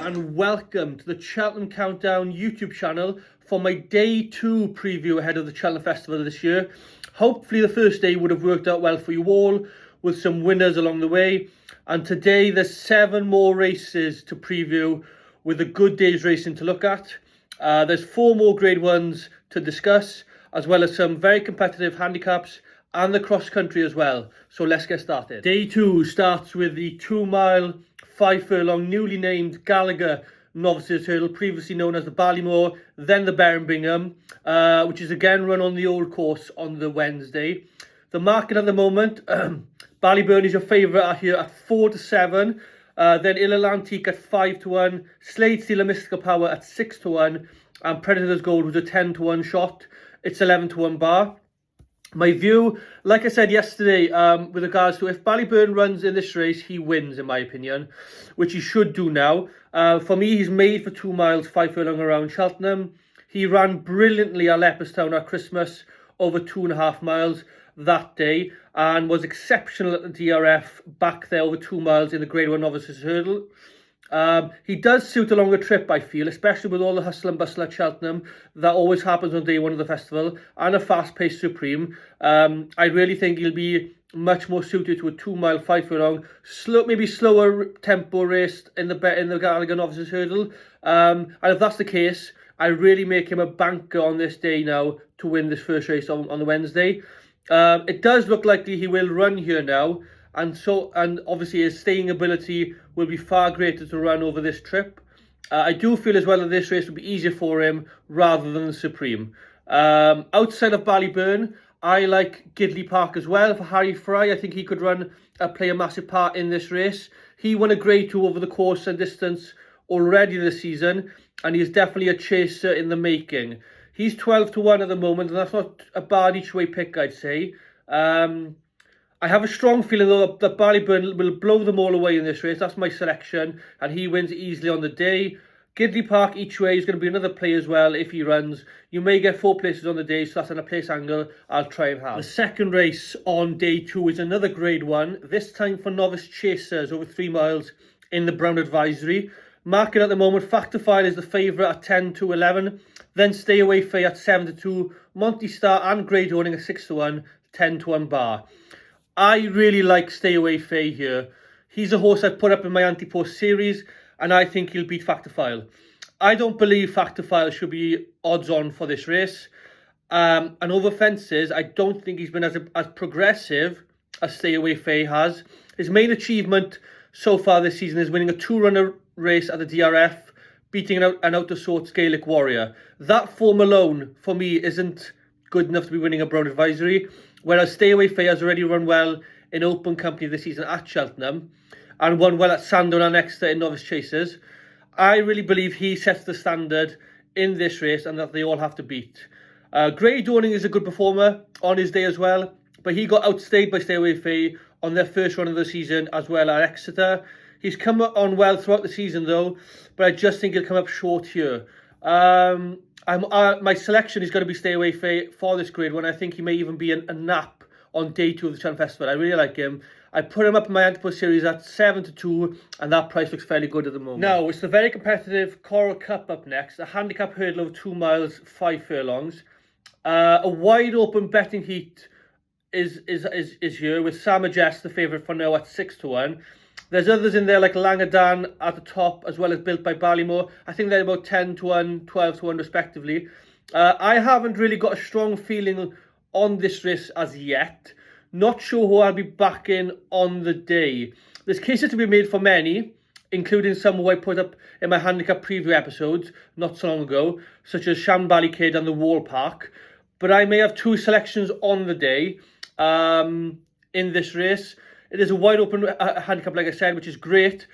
and welcome to the Cheltenham Countdown YouTube channel for my day 2 preview ahead of the Cheltenham Festival this year. Hopefully the first day would have worked out well for you all with some winners along the way, and today there's 7 more races to preview with a good day's racing to look at. There's 4 more grade 1s to discuss, as well as some very competitive handicaps and the cross country as well. So let's get started. Day 2 starts with the 2 mile 5 furlong newly named Gallagher Novices hurdle, previously known as the Ballymore, then the Birmingham, which is again run on the old course on the Wednesday. The market at the moment, Ballyburn is your favourite here at 4 to 7, then Antique at 5 to 1, Slade Stealer Mystical Power at 6 to 1, and Predator's Gold was a 10 to 1 shot. It's 11 to 1 bar. My view, like I said yesterday, with regards to if Ballyburn runs in this race, he wins in my opinion, which he should do now. For me, he's made for 2 miles, 5 furlong around Cheltenham. He ran brilliantly at Leopardstown at Christmas, over 2.5 miles that day, and was exceptional at the DRF back there over 2 miles in the Grade 1 Novices hurdle. He does suit a longer trip, I feel, especially with all the hustle and bustle at Cheltenham that always happens on day 1 of the festival, and a fast-paced Supreme. I really think he'll be much more suited to a 2 mile 5 furlong, maybe slower tempo race in the Gallagher Novices hurdle. And if that's the case, I really make him a banker on this day now to win this first race on the Wednesday. It does look likely he will run here now, and obviously his staying ability will be far greater to run over this trip. I do feel as well that this race will be easier for him rather than the Supreme. Outside of Ballyburn, I like Gidley Park as well for Harry Fry. I think he could play a massive part in this race. He won a Grade 2 over the course and distance already this season, and he is definitely a chaser in the making. He's 12 to 1 at the moment, and that's not a bad each way pick, I'd say. I have a strong feeling though that Ballyburn will blow them all away in this race. That's my selection, and he wins easily on the day. Gidley Park each way is going to be another play as well if he runs. You may get 4 places on the day, so that's in a place angle I'll try and have. The second race on day 2 is another Grade 1, this time for novice chasers over 3 miles in the Brown Advisory. Market at the moment, Factor File is the favourite at 10 to 11, then Stay Away Faye at 7 to 2, Monty Star and Grade Owning at 6 to 1, 10 to 1 bar. I really like Stay Away Faye here. He's a horse I've put up in my anti-post series, and I think he'll beat Factor File. I don't believe Factor File should be odds on for this race. And over fences, I don't think he's been as progressive as Stay Away Faye has. His main achievement so far this season is winning a 2-runner race at the DRF, beating an out-of-sorts Gaelic Warrior. That form alone, for me, isn't good enough to be winning a Brown Advisory, whereas Stay Away Faye has already run well in open company this season at Cheltenham, and won well at Sandown and Exeter in novice chases. I really believe he sets the standard in this race and that they all have to beat. Grey Dawning is a good performer on his day as well, but he got outstayed by Stay Away Faye on their first run of the season as well at Exeter. He's come on well throughout the season though, but I just think he'll come up short here. My selection is going to be Stay Away Faye for this Grade 1. I think he may even be a nap on day 2 of the Cheltenham Festival. I really like him. I put him up in my anti-post series at 7 to 2, and that price looks fairly good at the moment. Now, it's the very competitive Coral Cup up next, a handicap hurdle of 2 miles, 5 furlongs. A wide open betting heat is here, with Sam Jess the favourite for now at 6 to 1. There's others in there like Langadan at the top, as well as Built by Ballymore. I think they're about 10 to 1, 12 to 1 respectively. I haven't really got a strong feeling on this race as yet. Not sure who I'll be backing on the day. There's cases to be made for many, including some who I put up in my handicap preview episodes not so long ago, such as Shambally Kid and the Wall Park. But I may have 2 selections on the day in this race. It is a wide open handicap, like I said, which is great,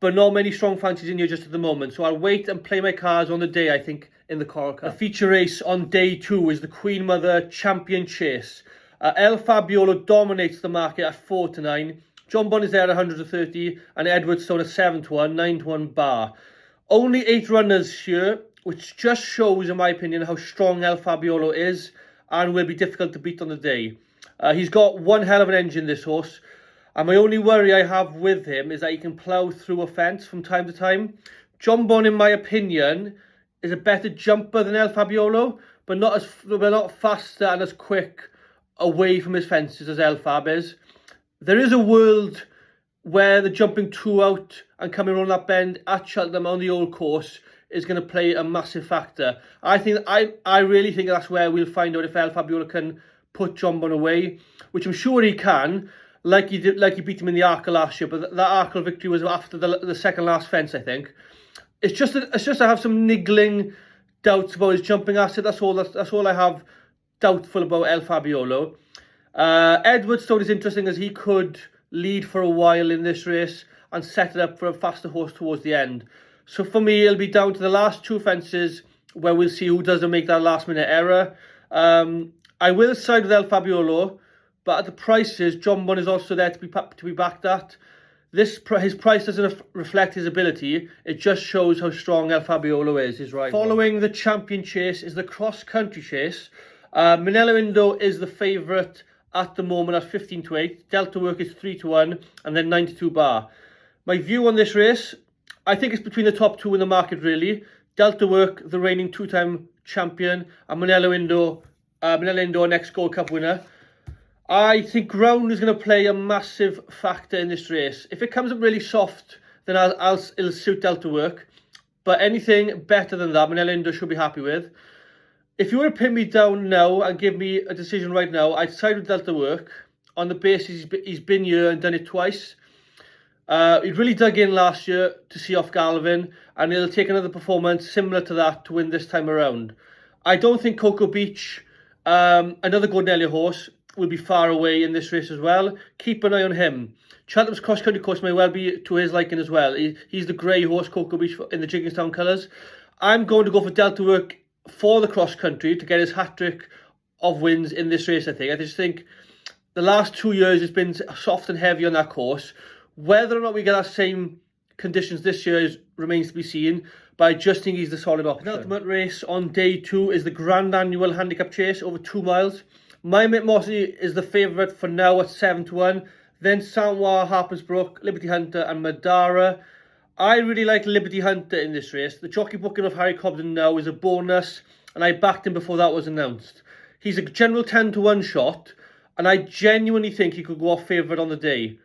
but not many strong fancies in here just at the moment. So I'll wait and play my cards on the day, I think, in the Coral Cup. The feature race on day 2 is the Queen Mother Champion Chase. El Fabiolo dominates the market at 4 to 9. John Bon is there at 130, and Edwardstone at 7 to 1, 9 to 1 bar. Only 8 runners here, which just shows, in my opinion, how strong El Fabiolo is and will be difficult to beat on the day. He's got one hell of an engine, this horse. And my only worry I have with him is that he can plough through a fence from time to time. Jalon, in my opinion, is a better jumper than El Fabiolo, but not faster and as quick away from his fences as El Fab is. There is a world where the jumping two out and coming around that bend at Cheltenham on the old course is going to play a massive factor. I really think that's where we'll find out if El Fabiolo can put Jalon away, which I'm sure he can, like he beat him in the Arkle last year. But that Arkle victory was after the second last fence, I think. It's just I have some niggling doubts about his jumping asset. That's all I have doubtful about El Fabiolo. Edward's thought is interesting as he could lead for a while in this race and set it up for a faster horse towards the end. So for me, it'll be down to the last two fences where we'll see who doesn't make that last minute error. I will side with El Fabiolo, but at the prices, Jalon is also there to be backed at. His price doesn't reflect his ability. It just shows how strong El Fabiolo is. His rival. Following the champion chase is the cross-country chase. Minella is the favourite at the moment at 15-8. Delta Work is 3-1, and then 92 bar. My view on this race, I think it's between the top two in the market really. Delta Work, the reigning two-time champion, and Minella, next Gold Cup winner. I think ground is going to play a massive factor in this race. If it comes up really soft, then it'll suit Delta Work. But anything better than that, Minella should be happy with. If you were to pin me down now and give me a decision right now, I'd side with Delta Work on the basis he's been here and done it twice. He really dug in last year to see off Gallagher, and he'll take another performance similar to that to win this time around. I don't think Coco Beach, another Gordonelli horse, will be far away in this race as well. Keep an eye on him. Cheltenham's cross-country course may well be to his liking as well. He's the grey horse, Coco Beach, in the Jigginstown colours. I'm going to go for Delta Work for the cross-country to get his hat-trick of wins in this race, I think. I just think the last 2 years it's been soft and heavy on that course. Whether or not we get that same conditions this year remains to be seen, but I just think he's the solid option. The ultimate race on day 2 is the Grand Annual Handicap Chase over 2 miles. My Mitt Mossy is the favourite for now at 7-1. Then Sanwa, Harper's Brook, Liberty Hunter and Madara. I really like Liberty Hunter in this race. The jockey booking of Harry Cobden now is a bonus, and I backed him before that was announced. He's a general 10-1 shot, and I genuinely think he could go off favourite on the day.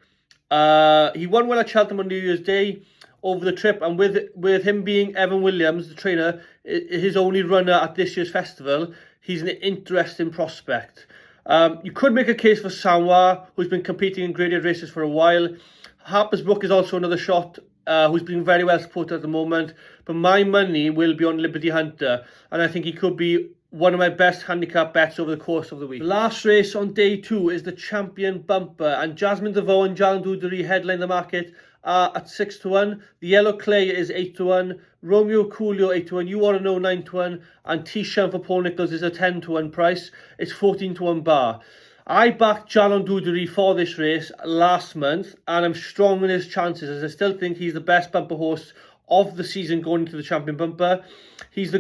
He won well at Cheltenham on New Year's Day over the trip, and with him being Evan Williams, the trainer, his only runner at this year's festival, he's an interesting prospect. You could make a case for Sanwa, who's been competing in graded races for a while. Harper's Brook is also another shot, who's been very well supported at the moment. But my money will be on Liberty Hunter, and I think he could be one of my best handicap bets over the course of the week. The last race on day 2 is the Champion Bumper, and Jasmine DeVoe and Jalon Doudery headline the market at 6-1. The Yellow Clay is 8-1. Romeo Coolio 8-1. You Want to Know 9-1. And T-Sham for Paul Nicholls is a 10-1 price. It's 14-1 bar. I backed Jalon Doudery for this race last month, and I'm strong in his chances as I still think he's the best bumper horse of the season going into the Champion Bumper. He's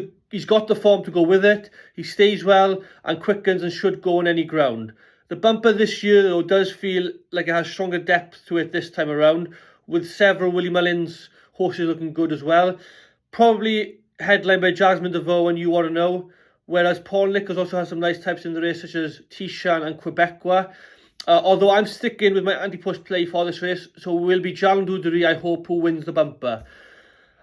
got the form to go with it. He stays well and quickens and should go on any ground. The bumper this year, though, does feel like it has stronger depth to it this time around, with several Willie Mullins horses looking good as well. Probably headlined by Jasmine DeVoe and You Want to Know, whereas Paul Nicholls also has some nice types in the race, such as Tishan and Quebecois. Although I'm sticking with my anti-post play for this race, so it will be Jalon Doudery, I hope, who wins the bumper.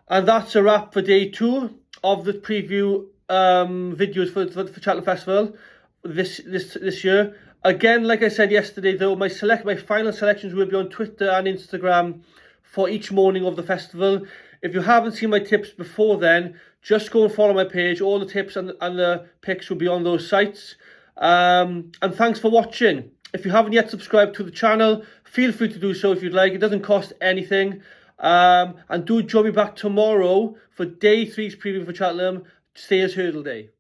And that's a wrap for day 2 of the preview videos for Cheltenham Festival this year. Again, like I said yesterday, though, my final selections will be on Twitter and Instagram for each morning of the festival. If you haven't seen my tips before then, just go and follow my page. All the tips and the picks will be on those sites. And thanks for watching. If you haven't yet subscribed to the channel, feel free to do so if you'd like. It doesn't cost anything. And do join me back tomorrow for day 3's preview for Cheltenham, Stayers Hurdle Day.